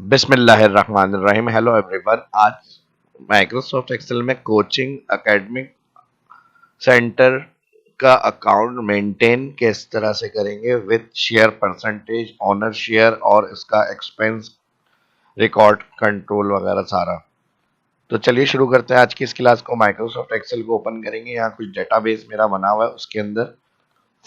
बिस्मिल्लाहिर्रहमानिर्रहीम। Hello everyone. आज Microsoft Excel में कोचिंग एकेडमिक सेंटर का अकाउंट मेंटेन किस तरह से करेंगे with share percentage, owner share और इसका एक्सपेंस रिकॉर्ड कंट्रोल वगैरह सारा। तो चलिए शुरू करते हैं आज की इस क्लास को। माइक्रोसॉफ्ट एक्सेल को ओपन करेंगे। यहाँ कुछ डेटाबेस मेरा बना हुआ है, उसके अंदर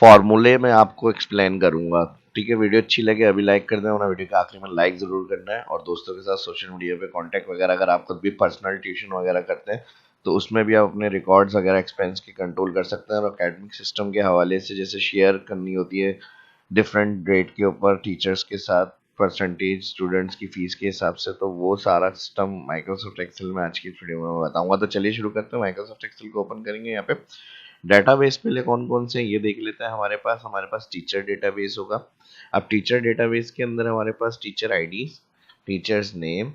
फॉर्मूले में आपको एक्सप्लेन करूंगा। ठीक है, वीडियो अच्छी लगे अभी लाइक कर दें, वरना वीडियो के आखिरी में लाइक जरूर करना है। और दोस्तों के साथ सोशल मीडिया पे कांटेक्ट वगैरह, अगर आप खुद भी पर्सनल ट्यूशन वगैरह करते हैं तो उसमें भी आप अपने रिकॉर्ड्स वगैरह एक्सपेंस की कंट्रोल कर सकते हैं। और अकेडमिक सिस्टम के हवाले से जैसे शेयर करनी होती है डिफरेंट रेट के ऊपर टीचर्स के साथ, परसेंटेज स्टूडेंट्स की फीस के हिसाब से, तो वो सारा सिस्टम माइक्रोसॉफ्ट एक्सेल में आज की वीडियो में मैं बताऊंगा। तो चलिए शुरू करते हैं। माइक्रोसॉफ्ट एक्सेल को ओपन करेंगे। यहाँ पे डेटाबेस पहले कौन कौन से ये देख लेते हैं। हमारे पास टीचर डेटाबेस होगा। अब टीचर डेटाबेस के अंदर हमारे पास teacher ID, teachers name,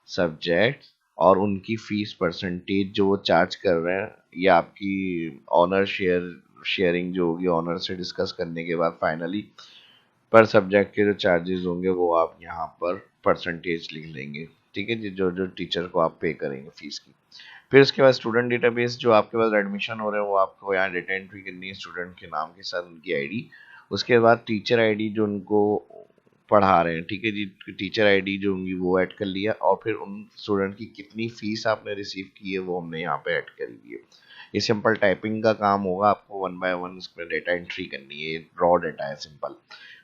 subject और उनकी फीस परसेंटेज जो वो चार्ज कर रहे हैं, या आपकी ऑनर शेयरिंग जो होगी ऑनर से डिस्कस करने के बाद फाइनली पर सब्जेक्ट के जो चार्जेस होंगे वो आप यहाँ पर परसेंटेज लिख लेंगे। ठीक है जी, जो जो टीचर को आप पे करेंगे फीस की। फिर उसके बाद स्टूडेंट डेटाबेस, जो आपके पास एडमिशन हो रहे हैं वो आपको यहाँ डेटा एंट्री करनी है स्टूडेंट के नाम के साथ उनकी आईडी। उसके बाद टीचर आईडी जो उनको पढ़ा रहे हैं, ठीक है जी, टीचर आईडी जो होंगी वो ऐड कर लिया। और फिर उन स्टूडेंट की कितनी फीस आपने रिसीव की है वो हमने यहाँ पे ऐड कर ली है। ये सिंपल टाइपिंग का काम होगा, आपको वन बाय वन इसमें डेटा एंट्री करनी है। ये रॉ डेटा है, सिंपल,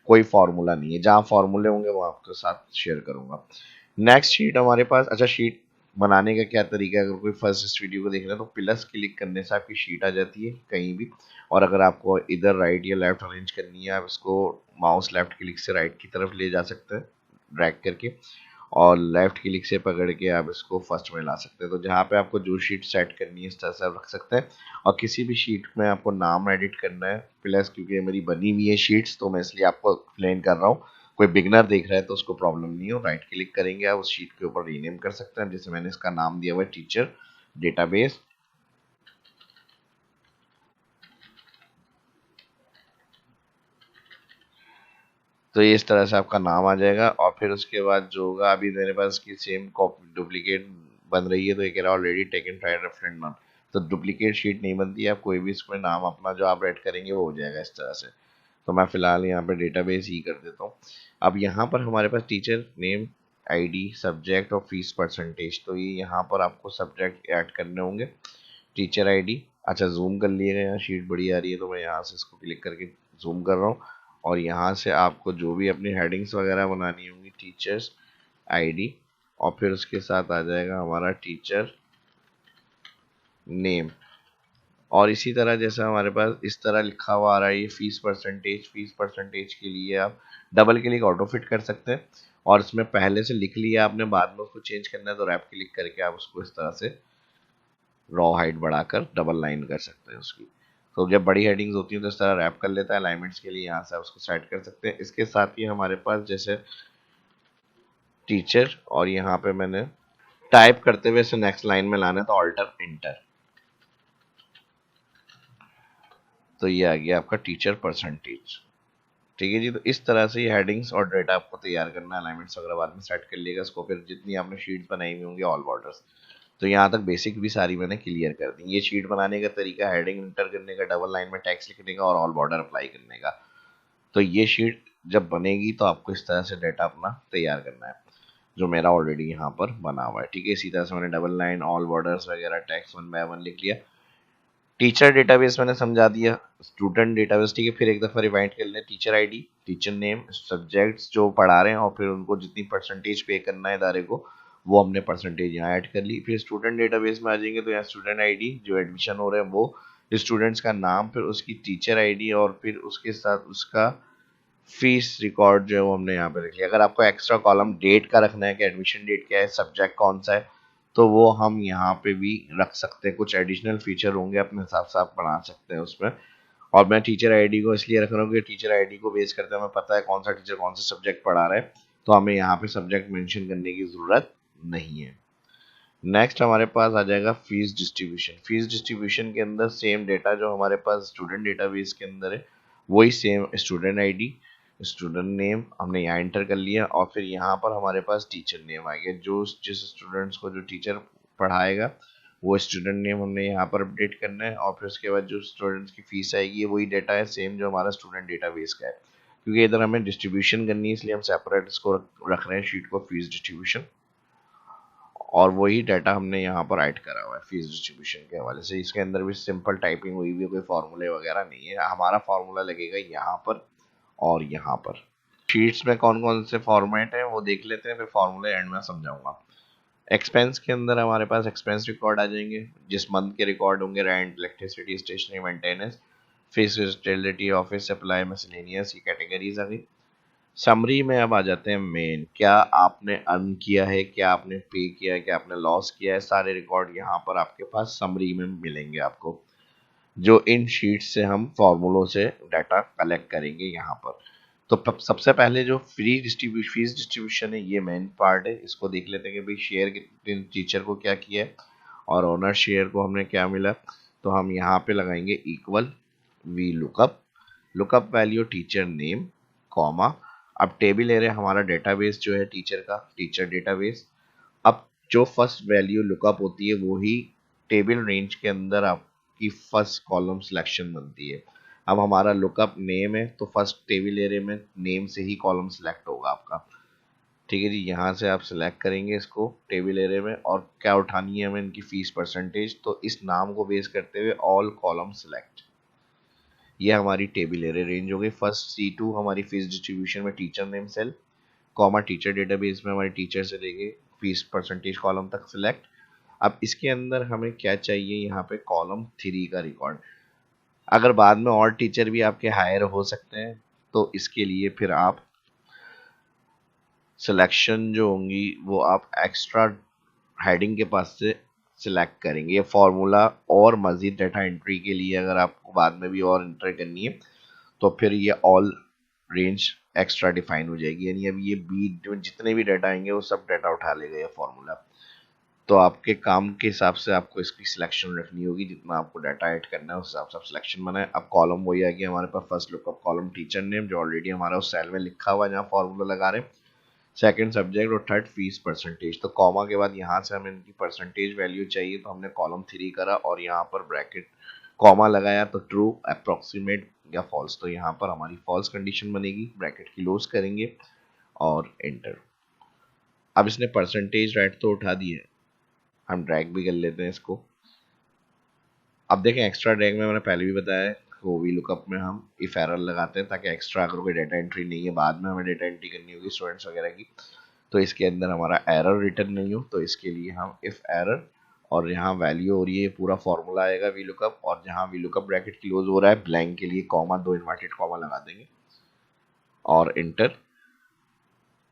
कोई फार्मूला नहीं है। जहाँ फार्मूले होंगे वो आपके साथ शेयर करूंगा। नेक्स्ट शीट हमारे पास, अच्छा शीट बनाने का क्या तरीका है। अगर कोई फर्स्ट इस वीडियो को देख रहा है तो प्लस क्लिक करने से आपकी शीट आ जाती है कहीं भी। और अगर आपको इधर राइट या लेफ्ट अरेंज करनी है, आप इसको माउस लेफ्ट क्लिक से राइट की तरफ ले जा सकते हैं ड्रैग करके, और लेफ्ट क्लिक से पकड़ के आप इसको फर्स्ट में ला सकते हैं। तो जहाँ पे आपको जो शीट सेट करनी है इस तरह से आप रख सकते हैं। और किसी भी शीट में आपको नाम एडिट करना है प्लस, क्योंकि ये मेरी बनी हुई है शीट्स तो मैं इसलिए आपको एक्सप्लेन कर रहा हूँ। कोई बिगनर देख रहा है तो उसको प्रॉब्लम नहीं हो, राइट क्लिक करेंगे आप उस शीट के ऊपर रीनेम कर सकते हैं। जैसे मैंने इसका नाम दिया हुआ है टीचर डेटाबेस। तो ये इस तरह से आपका नाम आ जाएगा। और फिर उसके बाद जो होगा, अभी मेरे पास की सेम कॉपी डुप्लीकेट बन रही है तो ये कह रहा है already taken try reference not. तो डुप्लीकेट शीट नहीं बनती है, आप कोई भी इसमें नाम अपना जो आप ऐड करेंगे वो हो जाएगा इस तरह से। तो मैं फिलहाल यहाँ पे डेटाबेस ही कर देता हूँ। अब यहाँ पर हमारे पास टीचर नेम, आईडी, सब्जेक्ट और फीस परसेंटेज, तो ये यहाँ पर आपको सब्जेक्ट ऐड करने होंगे। टीचर आईडी, अच्छा जूम कर लिएगा, यहाँ शीट बड़ी आ रही है तो मैं यहाँ से इसको क्लिक करके जूम कर रहा हूँ। और यहाँ से आपको जो भी अपनी हेडिंग्स वगैरह बनानी होंगी, टीचर्स आईडी, और फिर उसके साथ आ जाएगा हमारा टीचर नेम। और इसी तरह जैसे हमारे पास इस तरह लिखा हुआ आ रहा है ये फीस परसेंटेज के लिए आप डबल क्लिक ऑटो फिट कर सकते हैं। और इसमें पहले से लिख लिया आपने, बाद में उसको चेंज करना है तो रैप क्लिक करके आप उसको इस तरह से रॉ हाइट बढ़ाकर डबल लाइन कर सकते हैं उसकी। तो जब बड़ी हेडिंग्स होती हैं तो इस तरह रैप कर लेता है। अलाइनमेंट्स के लिए यहाँ से आप उसको सेट कर सकते हैं। इसके साथ ही हमारे पास जैसे टीचर, और यहाँ पे मैंने टाइप करते हुए इसे नेक्स्ट लाइन में लाना है तो ऑल्टर इंटर। तो ये आ गया आपका टीचर परसेंटेज। ठीक है जी, तो इस तरह से ये हेडिंग्स और डेटा आपको तैयार करना है। अलाइनमेंट्स वगैरह बाद में सेट कर लिएगा इसको। फिर जितनी आपने शीट्स बनाई हुई होंगी ऑल बॉर्डर्स, तो यहाँ तक बेसिक भी सारी मैंने क्लियर कर दी। ये शीट बनाने का तरीका, हेडिंग इंटर करने का, डबल लाइन में टेक्स्ट लिखने का और ऑल बॉर्डर अप्लाई करने का। तो ये शीट जब बनेगी तो आपको इस तरह से डाटा अपना तैयार करना है, जो मेरा ऑलरेडी यहाँ पर बना हुआ है। ठीक है, इसी तरह से मैंने डबल लाइन, ऑल बॉर्डर्स वगैरह टेक्स्ट वन बाय वन लिख लिया। टीचर डेटाबेस मैंने समझा दिया। स्टूडेंट डेटाबेस, ठीक है, फिर एक दफा रिवाइंड कर लें। Teacher ID, teacher name, subjects जो पढ़ा रहे हैं और फिर उनको जितनी परसेंटेज पे करना है इदारे को, वो हमने परसेंटेज यहाँ ऐड कर ली। फिर स्टूडेंट डेटाबेस में आ जाएंगे तो यहाँ स्टूडेंट आईडी जो एडमिशन हो रहे हैं वो, स्टूडेंट्स का नाम, फिर उसकी टीचर आईडी और फिर उसके साथ उसका फीस रिकॉर्ड जो है वो हमने यहाँ पे रख लिया। अगर आपको एक्स्ट्रा कॉलम डेट का रखना है कि एडमिशन डेट क्या है, सब्जेक्ट कौन सा है, तो वो हम यहाँ पे भी रख सकते हैं। कुछ एडिशनल फीचर होंगे अपने हिसाब से आप बना सकते हैं उसमें। और मैं टीचर आईडी को इसलिए रख रहा हूँ कि टीचर आईडी को बेस करते हमें पता है कौन सा टीचर कौन सा सब्जेक्ट पढ़ा रहा है, तो हमें यहाँ पे सब्जेक्ट मेंशन करने की ज़रूरत नहीं है। नेक्स्ट हमारे पास आ जाएगा फीस डिस्ट्रीब्यूशन। फीस डिस्ट्रीब्यूशन के अंदर सेम डेटा जो हमारे पास स्टूडेंट डेटाबेस के अंदर है वही same, student ID, student name हमने यहाँ एंटर कर लिया और फिर यहाँ पर हमारे पास टीचर नेम आ गया। जो जिस स्टूडेंट्स को जो टीचर पढ़ाएगा वो स्टूडेंट नेम हमने यहाँ पर अपडेट करना है और फिर उसके बाद जो स्टूडेंट्स की फीस आएगी वही डेटा है सेम जो हमारा स्टूडेंट डेटाबेस का है। क्योंकि इधर हमें डिस्ट्रीब्यूशन करनी है इसलिए हम सेपरेट इसको रख रहे हैं शीट को फीस डिस्ट्रीब्यूशन, और वही डाटा हमने यहाँ पर ऐड करा हुआ है फीस डिस्ट्रीब्यूशन के हवाले से। इसके अंदर भी सिंपल टाइपिंग हुई हुई है, कोई फॉर्मूले वगैरह नहीं है। हमारा फॉर्मूला लगेगा यहाँ पर और यहाँ पर। शीट्स में कौन कौन से फॉर्मेट है वो देख लेते हैं, फिर फॉर्मूले एंड में समझाऊंगा। एक्सपेंस के अंदर हमारे पास एक्सपेंस रिकॉर्ड आ जाएंगे, जिस मंथ के रिकॉर्ड होंगे rent, electricity, stationery, maintenance, fees, utility, office supply, miscellaneous, ये कैटेगरीज आ गई। समरी में अब आ जाते हैं मेन, क्या आपने अर्न किया है, क्या आपने पे किया है, क्या आपने लॉस किया है, सारे रिकॉर्ड यहाँ पर आपके पास समरी में मिलेंगे आपको, जो इन शीट से हम फॉर्मूलों से डाटा कलेक्ट करेंगे यहाँ पर। तो सबसे पहले जो फीस डिस्ट्रीब्यूशन है ये मेन पार्ट है, इसको देख लेते हैं कि भाई शेयर टीचर को क्या किया है और ओनर शेयर को हमने क्या मिला। तो हम यहाँ पे लगाएंगे equal V lookup value teacher name comma. अब टेबल एरिया हमारा डेटाबेस जो है टीचर का, टीचर डेटाबेस। अब जो फर्स्ट वैल्यू लुकअप होती है वो ही टेबल रेंज के अंदर आपकी फर्स्ट कॉलम सिलेक्शन बनती है। अब हमारा लुकअप नेम है तो फर्स्ट टेबल एरिया में नेम से ही कॉलम सिलेक्ट होगा आपका। ठीक है जी, यहाँ से आप सिलेक्ट करेंगे इसको टेबल एरिया में, और क्या उठानी है हमें इनकी फीस परसेंटेज, तो इस नाम को बेस करते हुए ऑल कॉलम सिलेक्ट। ये हमारी टेबल एरिया रेंज हो गई। फर्स्ट C2 हमारी फीस डिस्ट्रीब्यूशन में teacher name cell comma teacher database में हमारे टीचर से लेके फीस परसेंटेज कॉलम तक सिलेक्ट। अब इसके अंदर हमें क्या चाहिए, यहाँ पे कॉलम 3 का रिकॉर्ड। अगर बाद में और टीचर भी आपके हायर हो सकते हैं तो इसके लिए फिर आप सिलेक्शन जो होंगी वो आप एक्स्ट्रा हेडिंग के पास से सिलेक्ट करेंगे। ये फॉर्मूला और मजीद डाटा एंट्री के लिए अगर आपको बाद में भी और एंटर करनी है तो फिर ये ऑल रेंज एक्स्ट्रा डिफाइन हो जाएगी, यानी अब ये बी जितने भी डाटा आएंगे वो सब डाटा उठा लेगा ये फॉर्मूला। तो आपके काम के हिसाब से आपको इसकी सिलेक्शन रखनी होगी, जितना आपको डाटा ऐड करना है उस हिसाब से आप सिलेक्शन बनाए। अब कॉलम वही आ गया हमारे पास, first lookup column teacher name जो ऑलरेडी हमारा उस सेल में लिखा हुआ है जहाँ फॉर्मूला लगा रहे हैं, सेकंड सब्जेक्ट और थर्ड फीस परसेंटेज। तो कॉमा के बाद यहाँ से हमें इनकी परसेंटेज वैल्यू चाहिए तो हमने कॉलम 3 करा और यहाँ पर ब्रैकेट कॉमा लगाया तो ट्रू, अप्रोक्सीमेट या फॉल्स। तो यहाँ पर हमारी फॉल्स कंडीशन बनेगी, ब्रैकेट क्लोज करेंगे और एंटर। अब इसने परसेंटेज राइट तो उठा दी है, हम ड्रैग भी कर लेते हैं इसको। अब देखें एक्स्ट्रा ड्रैग में मैंने पहले भी बताया है, वो वी लुकअप में हम इफ एरर लगाते हैं ताकि एक्स्ट्रा अगर कोई डेटा एंट्री नहीं है बाद में हमें डेटा एंट्री करनी होगी स्टूडेंट्स वगैरह की, तो इसके अंदर हमारा एरर रिटर्न नहीं हो, तो इसके लिए हम इफ एरर और यहाँ वैल्यू हो रही है पूरा फॉर्मूला आएगा वी लुकअप, और जहाँ वी लुकअप ब्रैकेट क्लोज हो रहा है ब्लैंक के लिए कॉमा, 2 इन्वर्टेड कॉमा लगा देंगे और इंटर,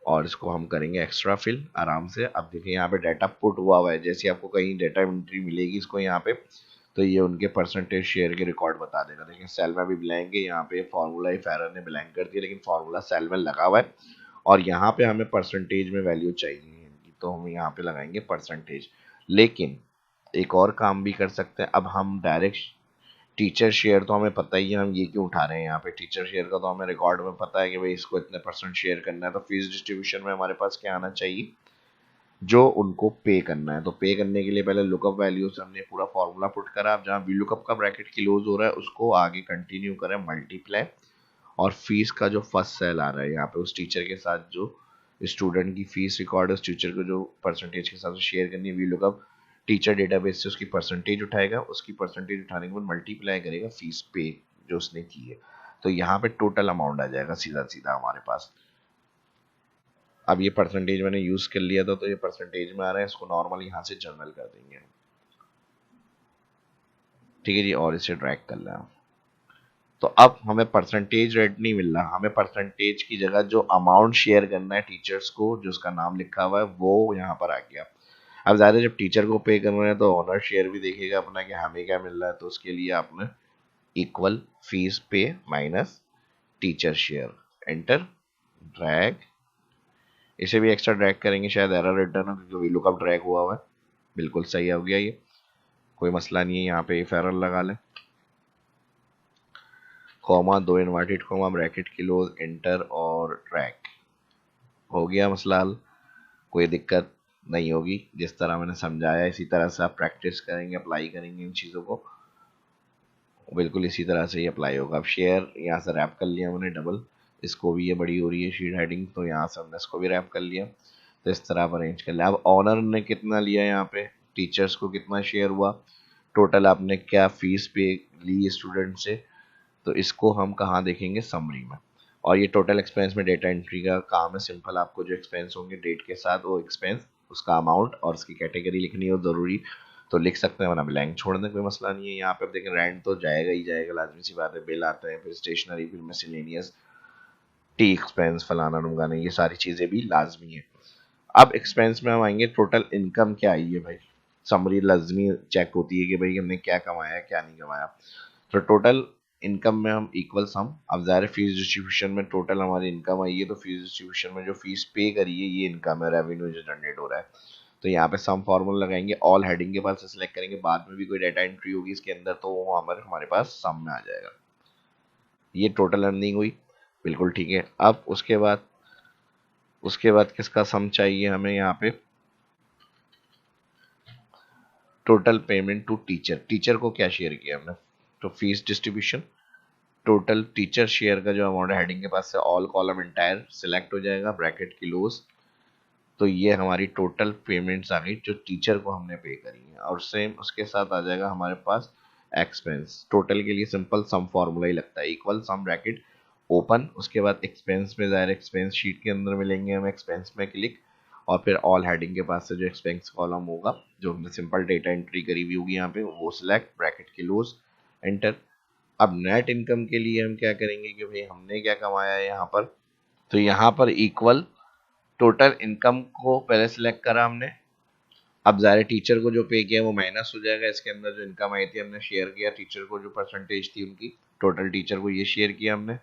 और इसको हम करेंगे एक्स्ट्रा फिल आराम से। अब देखिए यहाँ पे डाटा पुट हुआ है, जैसे आपको कहीं डाटा एंट्री मिलेगी इसको यहाँ पे तो ये उनके परसेंटेज शेयर के रिकॉर्ड बता देगा। देखिए सेल में भी ब्लैंक है, यहाँ पे फॉर्मूला इफ एरर ने ब्लैंक कर दिया लेकिन फॉर्मूला सेल में लगा हुआ है, और यहाँ पे हमें परसेंटेज में वैल्यू चाहिए तो हम यहाँ पे लगाएंगे परसेंटेज। लेकिन एक और काम भी कर सकते हैं, अब हम डायरेक्ट टीचर शेयर तो हमें पता ही है हम ये क्यों उठा रहे हैं, यहाँ पे टीचर शेयर का तो हमें रिकॉर्ड में पता है कि भाई इसको इतने परसेंट शेयर करना है, तो फीस डिस्ट्रीब्यूशन में हमारे पास क्या आना चाहिए, जो उनको पे करना है। तो पे करने के लिए पहले लुकअप वैल्यू से हमने पूरा फॉर्मूला पुट करा। अब जहाँ वी लुकअप का ब्रैकेट क्लोज हो रहा है उसको आगे कंटिन्यू करें मल्टीप्लाई, और फीस का जो फर्स्ट सेल आ रहा है यहाँ पे उस टीचर के साथ जो स्टूडेंट की फीस रिकॉर्ड है उस टीचर को जो परसेंटेज के साथ शेयर करनी है, वी लुकअप टीचर डेटाबेस से उसकी परसेंटेज उठाएगा, उसकी परसेंटेज उठाने के बाद मल्टीप्लाई करेगा फीस पे जो उसने की है, तो यहाँ पे टोटल अमाउंट आ जाएगा सीधा सीधा हमारे पास। अब ये परसेंटेज मैंने यूज कर लिया था तो ये परसेंटेज में आ रहा है, इसको नॉर्मल यहाँ से जनरल कर देंगे। ठीक है जी, और इसे ड्रैग कर लें। तो अब हमें परसेंटेज रेट नहीं मिल रहा, हमें परसेंटेज की जगह जो अमाउंट शेयर करना है टीचर्स को जो उसका नाम लिखा हुआ है वो यहाँ पर आ गया। अब ज़्यादा जब टीचर को पे कर रहे हैं तो ओनर शेयर भी देखेगा अपना कि हमें क्या मिल रहा है, तो उसके लिए आपने इक्वल फीस पे minus teacher share, enter, drag. इसे भी एक्स्ट्रा ड्रैग करेंगे, शायद एरर रिटर्न हो क्योंकि वी लुकअप ड्रैग हुआ है। बिल्कुल सही हो गया, ये कोई मसला नहीं है, यहाँ पे इफ एरर लगा लें। Comma, 2 inverted comma, bracket, close, enter और ट्रैक। हो गया मसला हल, कोई दिक्कत नहीं होगी। जिस तरह मैंने समझाया इसी तरह से आप प्रैक्टिस करेंगे, अप्लाई करेंगे इन चीज़ों को, बिल्कुल इसी तरह से ही अप्लाई होगा। अब शेयर यहाँ से रैप कर लिया मैंने डबल, इसको भी ये बड़ी हो रही है शीट हेडिंग, तो यहाँ से हमने इसको भी रैप कर लिया। तो इस तरह आप अरेंज कर लिया। अब ऑनर ने कितना लिया यहाँ पे, टीचर्स को कितना शेयर हुआ, टोटल आपने क्या फीस पे ली स्टूडेंट से, तो इसको हम कहाँ देखेंगे, समरी में। और ये टोटल एक्सपेंस में डेटा एंट्री का काम है। सिंपल आपको जो एक्सपेंस होंगे डेट के साथ, वो एक्सपेंस, उसका अमाउंट और उसकी कैटेगरी लिखनी हो ज़रूरी तो लिख सकते हैं, वरना ब्लैंक छोड़ दें, कोई मसला नहीं है। यहाँ पे आप देखें रेंट तो जाएगा ही जाएगा, लाजमी सी बात है। बिल आता है, फिर स्टेशनरी, फिर मिसलेनियस, टी एक्सपेंस, फलाना ढुंगाना, ये सारी चीज़ें भी लाजमी है। अब एक्सपेंस में हम आएंगे, टोटल इनकम क्या आई है भाई। समरी लाजमी चेक होती है कि भाई हमने क्या कमाया क्या नहीं कमाया। तो टोटल इनकम में हम इक्वल सम, अब ज़ाहिर फीस डिस्ट्रीब्यूशन में टोटल हमारी इनकम आई है, तो फीस डिस्ट्रीब्यूशन में जो फीस पे करी है ये इनकम है, रेवेन्यू जो जनरेट हो रहा है। तो यहाँ पे सम फॉर्मूला लगाएंगे, ऑल हेडिंग के पास सेलेक्ट करेंगे, बाद में भी कोई डाटा एंट्री होगी इसके अंदर तो वो हमारे पास सम में आ जाएगा। ये टोटल अर्निंग हुई, बिल्कुल ठीक है। अब उसके बाद किसका सम चाहिए हमें, यहाँ पे total payment to teacher, teacher को क्या शेयर किया हमने, तो fees distribution, total teacher share का जो अमाउंट है हेडिंग के पास से ऑल कॉलम इंटायर सिलेक्ट हो जाएगा, ब्रैकेट क्लोज। तो ये हमारी टोटल पेमेंट्स आ गई जो टीचर को हमने पे करी है। और सेम उसके साथ आ जाएगा हमारे पास एक्सपेंस। टोटल के लिए सिंपल सम फॉर्मूला ही लगता है, इक्वल सम ब्रैकेट ओपन, उसके बाद एक्सपेंस में ज़ाहिर एक्सपेंस शीट के अंदर मिलेंगे हम, एक्सपेंस में क्लिक, और फिर ऑल हेडिंग के पास से जो एक्सपेंस कॉलम होगा जो हमने सिंपल डेटा एंट्री करी हुई होगी यहाँ पे, वो सिलेक्ट, ब्रैकेट क्लोज, एंटर। अब नेट इनकम के लिए हम क्या करेंगे कि भाई हमने क्या कमाया है यहाँ पर, तो यहाँ पर इक्वल टोटल इनकम को पहले सिलेक्ट करा हमने। अब ज़ाहिर टीचर को जो पे किया वो माइनस हो जाएगा, इसके अंदर जो इनकम आई थी हमने शेयर किया टीचर को, जो परसेंटेज थी उनकी, टोटल टीचर को ये शेयर किया हमने,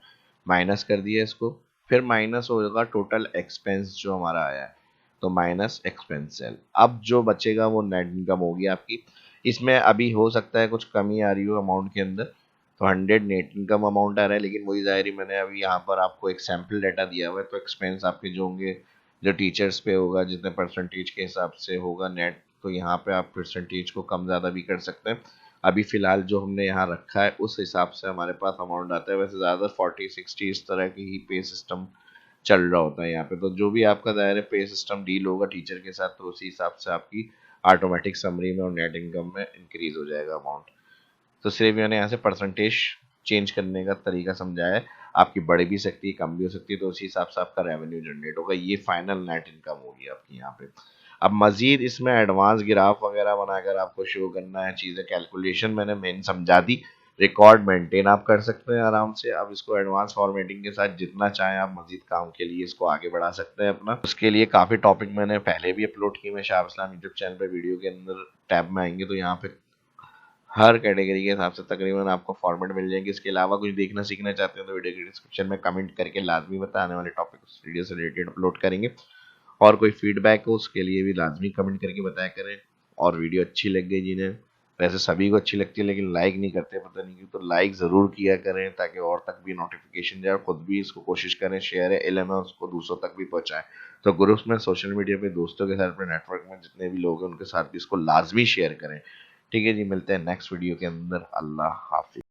माइनस कर दिया इसको। फिर माइनस होगा टोटल एक्सपेंस जो हमारा आया है, तो माइनस एक्सपेंस सेल। अब जो बचेगा वो नेट इनकम होगी आपकी। इसमें अभी हो सकता है कुछ कमी आ रही हो अमाउंट के अंदर, तो 100 नेट इनकम अमाउंट आ रहा है, लेकिन वही ज़ाहिर ही मैंने अभी यहाँ पर आपको एक सैम्पल डाटा दिया हुआ है, तो एक्सपेंस आपके जो होंगे, जो टीचर्स पे होगा जितने परसेंटेज के हिसाब से होगा नेट, तो यहाँ पे आप परसेंटेज को कम ज़्यादा भी कर सकते हैं। अभी फ़िलहाल जो हमने यहाँ रखा है उस हिसाब से हमारे पास अमाउंट आता है। वैसे ज़्यादा 40-60 इस तरह की ही पे सिस्टम चल रहा होता है यहाँ पे। तो जो भी आपका दायरे पे सिस्टम डील होगा टीचर के साथ, तो उसी हिसाब से आपकी ऑटोमेटिक समरी में और नेट इनकम में इंक्रीज हो जाएगा अमाउंट। तो सिर्फ मैंने यहाँ से परसेंटेज चेंज करने का तरीका समझाया है, आपकी बढ़ भी सकती है कम भी हो सकती है, तो उसी हिसाब से आपका रेवेन्यू जनरेट होगा। ये फाइनल नेट इनकम होगी आपकी यहाँ पे। अब मजीद इसमें एडवांस ग्राफ वगैरह बनाकर आपको शो करना है चीज़ें, कैलकुलेशन मैंने मेन समझा दी, रिकॉर्ड मेंटेन आप कर सकते हैं आराम से। अब इसको एडवांस फॉर्मेटिंग के साथ जितना चाहें आप मजीद काम के लिए इसको आगे बढ़ा सकते हैं अपना। उसके लिए काफ़ी टॉपिक मैंने पहले भी अपलोड किए, मैं शाह इस्लाम यूट्यूब चैनल पर वीडियो के अंदर टैब में आएंगे तो यहाँ पे हर कैटेगरी के हिसाब से तकरीबन आपको फॉर्मेट मिल जाएंगे। इसके अलावा कुछ देखना सीखना चाहते हैं तो वीडियो के डिस्क्रिप्शन में कमेंट करके लाजमी बताएं, आने वाले टॉपिक उस वीडियो से रिलेटेड अपलोड करेंगे। और कोई फीडबैक हो उसके लिए भी लाजमी कमेंट करके बताया करें। और वीडियो अच्छी लग गई जिन्हें, वैसे सभी को अच्छी लगती है लेकिन लाइक नहीं करते, पता नहीं क्यों, तो लाइक ज़रूर किया करें ताकि और तक भी नोटिफिकेशन जाए, और खुद भी इसको कोशिश करें, शेयर है इल्म है उसको दूसरों तक भी पहुँचाएं। तो ग्रुप्स में, सोशल मीडिया पे, दोस्तों के साथ, अपने नेटवर्क में जितने भी लोग हैं उनके साथ भी इसको लाजमी शेयर करें। ठीक है जी, मिलते हैं नेक्स्ट वीडियो के अंदर। अल्लाह हाफिज।